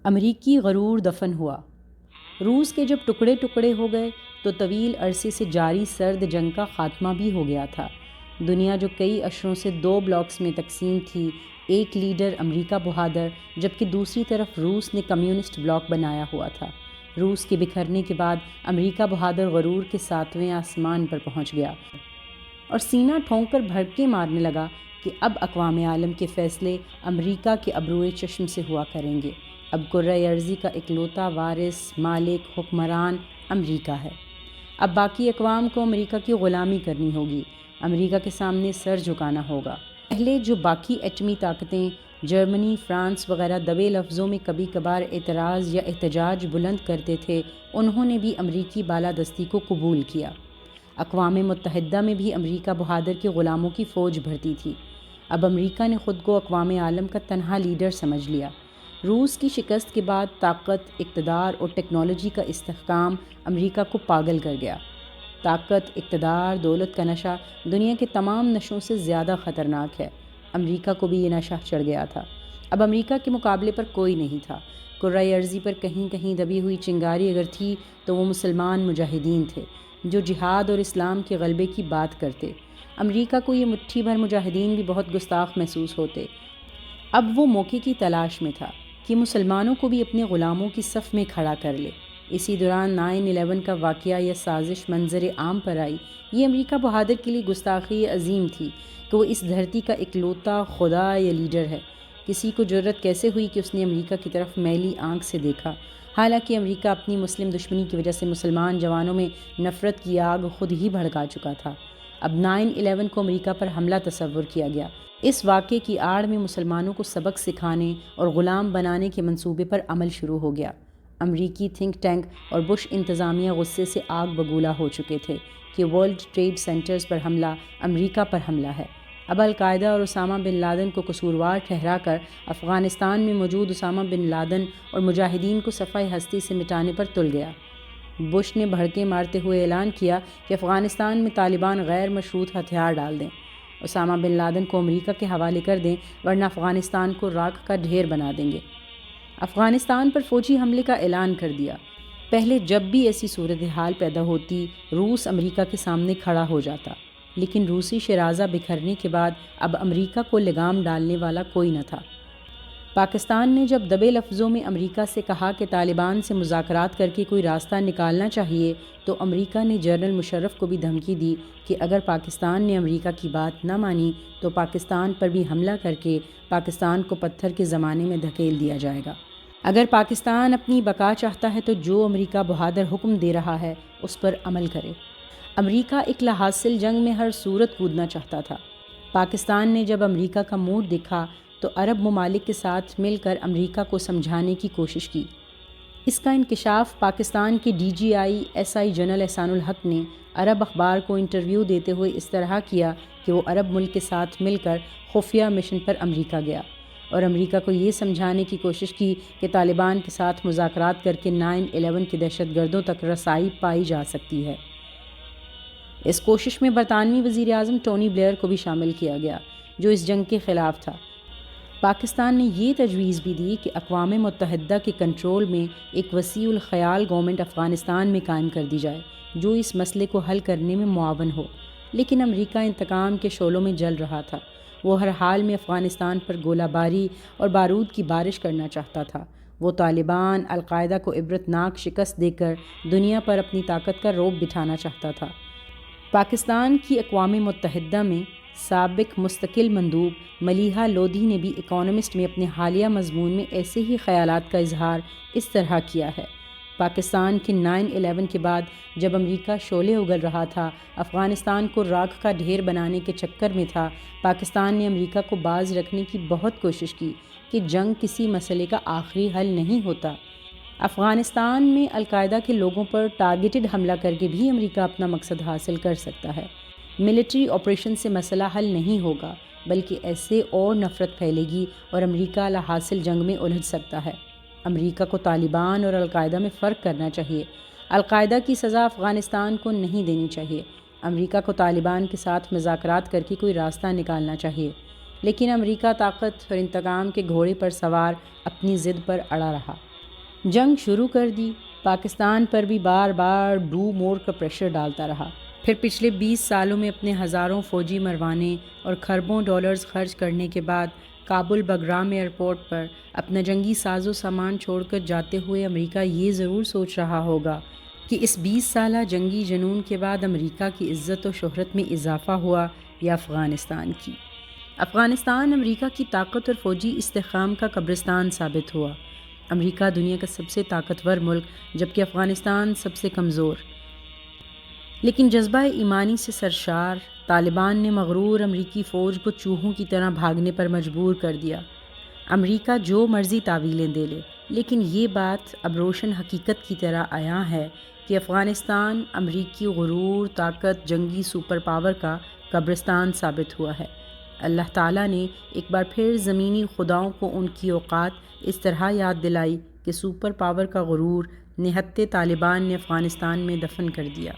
امریکی غرور دفن ہوا۔ روس کے جب ٹکڑے ٹکڑے ہو گئے تو طویل عرصے سے جاری سرد جنگ کا خاتمہ بھی ہو گیا تھا۔ دنیا جو کئی عشروں سے دو بلاکس میں تقسیم تھی، ایک لیڈر امریکہ بہادر جبکہ دوسری طرف روس نے کمیونسٹ بلاک بنایا ہوا تھا۔ روس کے بکھرنے کے بعد امریکہ بہادر غرور کے 7ویں آسمان پر پہنچ گیا اور سینہ ٹھونک کر بھڑکے مارنے لگا کہ اب اقوام عالم کے فیصلے امریکہ کے ابروئے چشم سے ہوا کریں گے۔ اب کرۂ ارضی کا اکلوتا وارث، مالک، حکمران امریکہ ہے۔ اب باقی اقوام کو امریکہ کی غلامی کرنی ہوگی، امریکہ کے سامنے سر جھکانا ہوگا۔ پہلے جو باقی ایٹمی طاقتیں جرمنی، فرانس وغیرہ دبے لفظوں میں کبھی کبھار اعتراض یا احتجاج بلند کرتے تھے، انہوں نے بھی امریکی بالادستی کو قبول کیا۔ اقوام متحدہ میں بھی امریکہ بہادر کے غلاموں کی فوج بھرتی تھی۔ اب امریکہ نے خود کو اقوام عالم کا تنہا لیڈر سمجھ لیا۔ روس کی شکست کے بعد طاقت، اقتدار اور ٹیکنالوجی کا استحکام امریکہ کو پاگل کر گیا۔ طاقت، اقتدار، دولت کا نشہ دنیا کے تمام نشوں سے زیادہ خطرناک ہے۔ امریکہ کو بھی یہ نشہ چڑھ گیا تھا۔ اب امریکہ کے مقابلے پر کوئی نہیں تھا۔ کرۂ ارضی پر کہیں کہیں دبی ہوئی چنگاری اگر تھی تو وہ مسلمان مجاہدین تھے جو جہاد اور اسلام کے غلبے کی بات کرتے۔ امریکہ کو یہ مٹھی بھر مجاہدین بھی بہت گستاخ محسوس ہوتے۔ اب وہ موقع کی تلاش میں تھا کہ مسلمانوں کو بھی اپنے غلاموں کی صف میں کھڑا کر لے۔ اسی دوران 9/11 کا واقعہ یا سازش منظر عام پر آئی۔ یہ امریکہ بہادر کے لیے گستاخی عظیم تھی کہ وہ اس دھرتی کا اکلوتا خدا یا لیڈر ہے۔ کسی کو جرأت کیسے ہوئی کہ اس نے امریکہ کی طرف میلی آنکھ سے دیکھا، حالانکہ امریکہ اپنی مسلم دشمنی کی وجہ سے مسلمان جوانوں میں نفرت کی آگ خود ہی بھڑکا چکا تھا۔ اب 9/11 کو امریکہ پر حملہ تصور کیا گیا۔ اس واقعے کی آڑ میں مسلمانوں کو سبق سکھانے اور غلام بنانے کے منصوبے پر عمل شروع ہو گیا۔ امریکی تھنک ٹینک اور بش انتظامیہ غصے سے آگ بگولا ہو چکے تھے کہ ورلڈ ٹریڈ سینٹرز پر حملہ امریکہ پر حملہ ہے۔ اب القاعدہ اور اسامہ بن لادن کو قصوروار ٹھہرا کر افغانستان میں موجود اسامہ بن لادن اور مجاہدین کو صفحہ ہستی سے مٹانے پر تل گیا۔ بش نے بھڑکے مارتے ہوئے اعلان کیا کہ افغانستان میں طالبان غیر مشروط ہتھیار ڈال دیں، اسامہ بن لادن کو امریکہ کے حوالے کر دیں ورنہ افغانستان کو راکھ کا ڈھیر بنا دیں گے۔ افغانستان پر فوجی حملے کا اعلان کر دیا۔ پہلے جب بھی ایسی صورتحال پیدا ہوتی، روس امریکہ کے سامنے کھڑا ہو جاتا، لیکن روسی شیرازہ بکھرنے کے بعد اب امریکہ کو لگام ڈالنے والا کوئی نہ تھا۔ پاکستان نے جب دبے لفظوں میں امریکہ سے کہا کہ طالبان سے مذاکرات کر کے کوئی راستہ نکالنا چاہیے، تو امریکہ نے جنرل مشرف کو بھی دھمکی دی کہ اگر پاکستان نے امریکہ کی بات نہ مانی تو پاکستان پر بھی حملہ کر کے پاکستان کو پتھر کے زمانے میں دھکیل دیا جائے گا۔ اگر پاکستان اپنی بقا چاہتا ہے تو جو امریکہ بہادر حکم دے رہا ہے اس پر عمل کرے۔ امریکہ ایک لاحاصل جنگ میں ہر صورت کودنا چاہتا تھا۔ پاکستان نے جب امریکہ کا موڈ دیکھا تو عرب ممالک کے ساتھ مل کر امریکہ کو سمجھانے کی کوشش کی۔ اس کا انکشاف پاکستان کے DGI جنرل احسان الحق نے عرب اخبار کو انٹرویو دیتے ہوئے اس طرح کیا کہ وہ عرب ملک کے ساتھ مل کر خفیہ مشن پر امریکہ گیا اور امریکہ کو یہ سمجھانے کی کوشش کی کہ طالبان کے ساتھ مذاکرات کر کے 9/11 کے دہشت گردوں تک رسائی پائی جا سکتی ہے۔ اس کوشش میں برطانوی وزیر اعظم ٹونی بلیئر کو بھی شامل کیا گیا جو اس جنگ کے خلاف تھا۔ پاکستان نے یہ تجویز بھی دی کہ اقوام متحدہ کے کنٹرول میں ایک وسیع الخیال گورنمنٹ افغانستان میں قائم کر دی جائے جو اس مسئلے کو حل کرنے میں معاون ہو، لیکن امریکہ انتقام کے شعلوں میں جل رہا تھا۔ وہ ہر حال میں افغانستان پر گولہ باری اور بارود کی بارش کرنا چاہتا تھا۔ وہ طالبان، القاعدہ کو عبرتناک شکست دے کر دنیا پر اپنی طاقت کا رعب بٹھانا چاہتا تھا۔ پاکستان کی اقوام متحدہ میں سابق مستقل مندوب ملیحہ لودھی نے بھی اکانومسٹ میں اپنے حالیہ مضمون میں ایسے ہی خیالات کا اظہار اس طرح کیا ہے۔ پاکستان کے 9/11 کے بعد جب امریکہ شعلے اگل رہا تھا، افغانستان کو راکھ کا ڈھیر بنانے کے چکر میں تھا، پاکستان نے امریکہ کو باز رکھنے کی بہت کوشش کی کہ جنگ کسی مسئلے کا آخری حل نہیں ہوتا۔ افغانستان میں القاعدہ کے لوگوں پر ٹارگیٹڈ حملہ کر کے بھی امریکہ اپنا مقصد حاصل کر سکتا ہے۔ ملٹری آپریشن سے مسئلہ حل نہیں ہوگا، بلکہ ایسے اور نفرت پھیلے گی اور امریکہ لاحاصل جنگ میں الجھ سکتا ہے۔ امریکہ کو طالبان اور القاعدہ میں فرق کرنا چاہیے۔ القاعدہ کی سزا افغانستان کو نہیں دینی چاہیے۔ امریکہ کو طالبان کے ساتھ مذاکرات کر کے کوئی راستہ نکالنا چاہیے، لیکن امریکہ طاقت اور انتقام کے گھوڑے پر سوار اپنی ضد پر اڑا رہا۔ جنگ شروع کر دی، پاکستان پر بھی بار بار ڈو مور کا پریشر ڈالتا رہا۔ پھر پچھلے 20 سالوں میں اپنے ہزاروں فوجی مروانے اور کھربوں ڈالرز خرچ کرنے کے بعد کابل بگرام ایئرپورٹ پر اپنا جنگی ساز و سامان چھوڑ کر جاتے ہوئے امریکہ یہ ضرور سوچ رہا ہوگا کہ اس 20 سالہ جنگی جنون کے بعد امریکہ کی عزت و شہرت میں اضافہ ہوا یا افغانستان کی۔ افغانستان امریکہ کی طاقت اور فوجی استحکام کا قبرستان ثابت ہوا۔ امریکہ دنیا کا سب سے طاقتور ملک جبکہ افغانستان سب سے کمزور۔ لیکن جذبہ ایمانی سے سرشار طالبان نے مغرور امریکی فوج کو چوہوں کی طرح بھاگنے پر مجبور کر دیا۔ امریکہ جو مرضی تعویلیں دے لے، لیکن یہ بات اب روشن حقیقت کی طرح عیاں ہے کہ افغانستان امریکی غرور، طاقت، جنگی سپر پاور کا قبرستان ثابت ہوا ہے۔ اللہ تعالیٰ نے ایک بار پھر زمینی خداؤں کو ان کی اوقات اس طرح یاد دلائی کہ سپر پاور کا غرور نہتے طالبان نے افغانستان میں دفن کر دیا۔